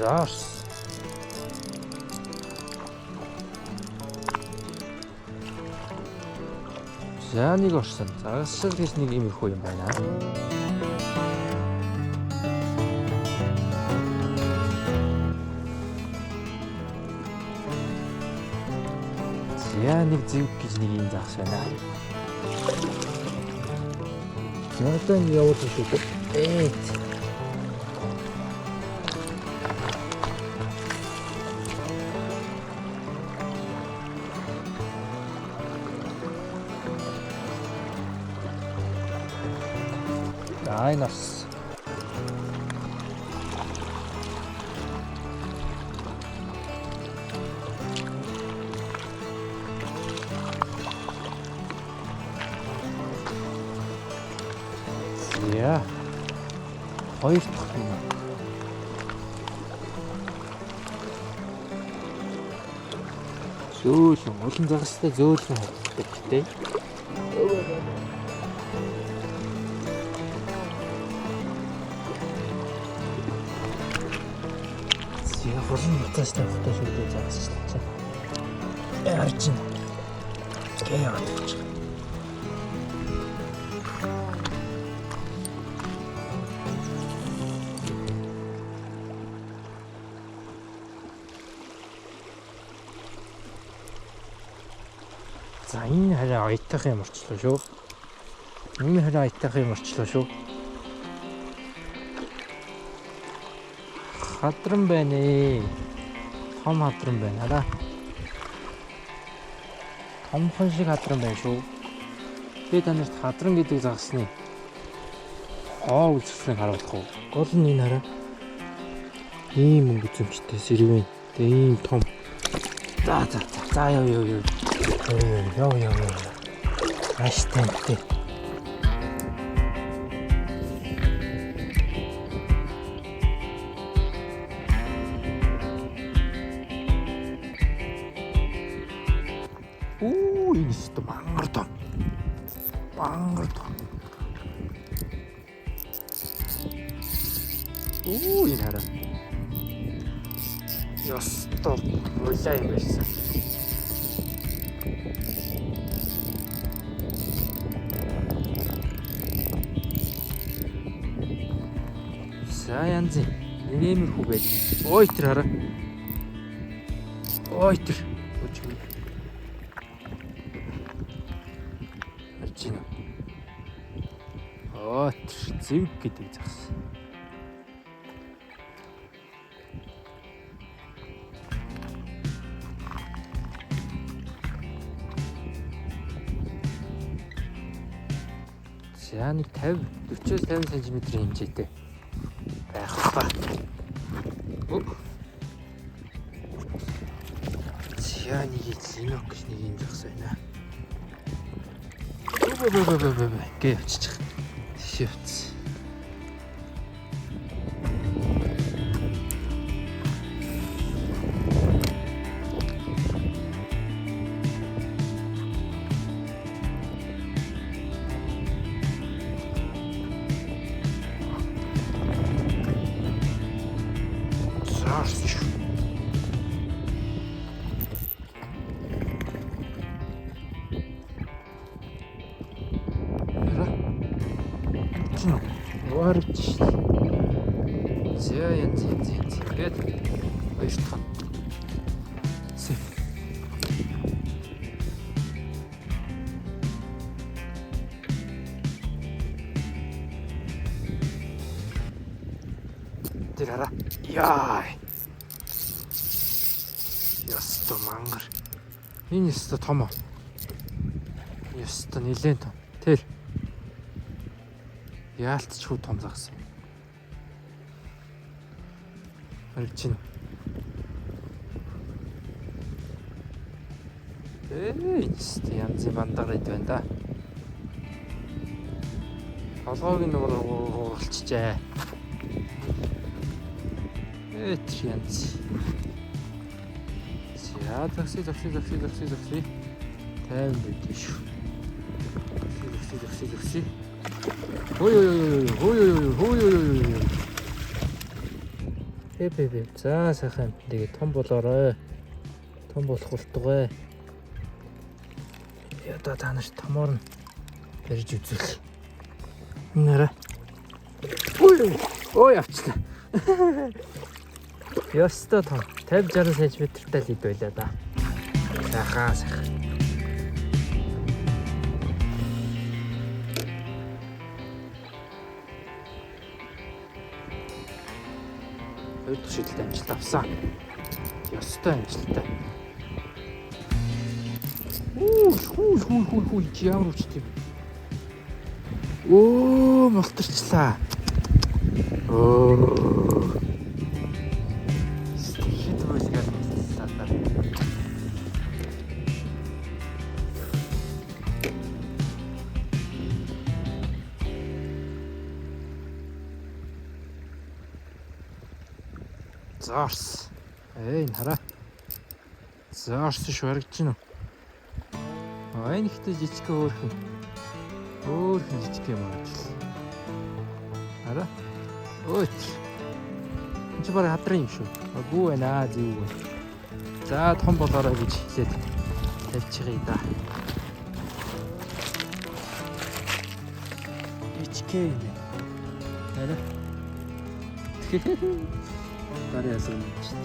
За. За нэг орсон. Загасшил гэж нэг иймэрхүү юм байна. За нэг зэвг гэж нэг юм загас байна. За энэ явуулсан шүү дээ. Ай нас. За. Хоёр дахь юм. Зөөлөн улан загастай зөөлөн хавтдаг гэдэг. Хурдан нутаас тавихтай шүү дээ загасчлаа. Харж байна. Гээ яваад гэж. За энэ хараа аятах юм орчлоо шүү. Энэ хараа аятах юм орчлоо шүү. Хадран байна ээ. Том хадран байна хараа. Томхон шиг хадран байна шүү. Би танарт хадран гэдэг загасны хоо үзэсгэлэн харуулах уу? Гол нь энэ хараа. Ийм өнгө зэмчтэй сэрвэн. Тэгээ ийм том. За яа. Аштантай. Энэ ч мангар том. Энэ хараа. Ёстой мулаа юм байсан. За янз нэмэрхүү байж. Ой тэр хараа. Ой тэр. Зэвг гэдэг загас. За нэг 40-50 см хэмжээтэй байх ба. За нэг линок гэж нэг юм загас байна. Гээ явчих. Шивц. Варч. Зяян гэд хоёр дахь. Тэр хараа. Яа. Яста мангар. Энэ яста том. Яста нилээн том. Тэр яалтчгүй том загас. Харж байна. Янз бандаар ид байна да. Толгойг нь ууралчжээ. Янз. За загсыг. 50 бид шүү. Загсыг. Ой. Бэбэ. За сайхан. Тэгээд том болоорой. Том болох болтугай. Одоо та нарт томоор нь барьж үзүүл. Нэрэ. Ой авчлаа. Ёстой том. 50-60 см-тай лид байлаа да. Сайхан сайхан. Хоёр дахь шидэлтэй амжилт авсан. Ёстой амжилттай. Хүү чи ямар өвчтэй. Мултарчлаа. Хэд байлгаар мултарчлаа. Зорс. Хараа. Зорс шваргаж гинэ. Энэ ихтэй жижиг хөөрхөн жижиг юм аа. Хараа. Өөч. Энд чи барай хадрын юм шүү. Агуу байна зүг. За том болоорой гэж хэлээд тавьчихъя да. Ичкээ юм. Хараа. Барай яасан юм чи.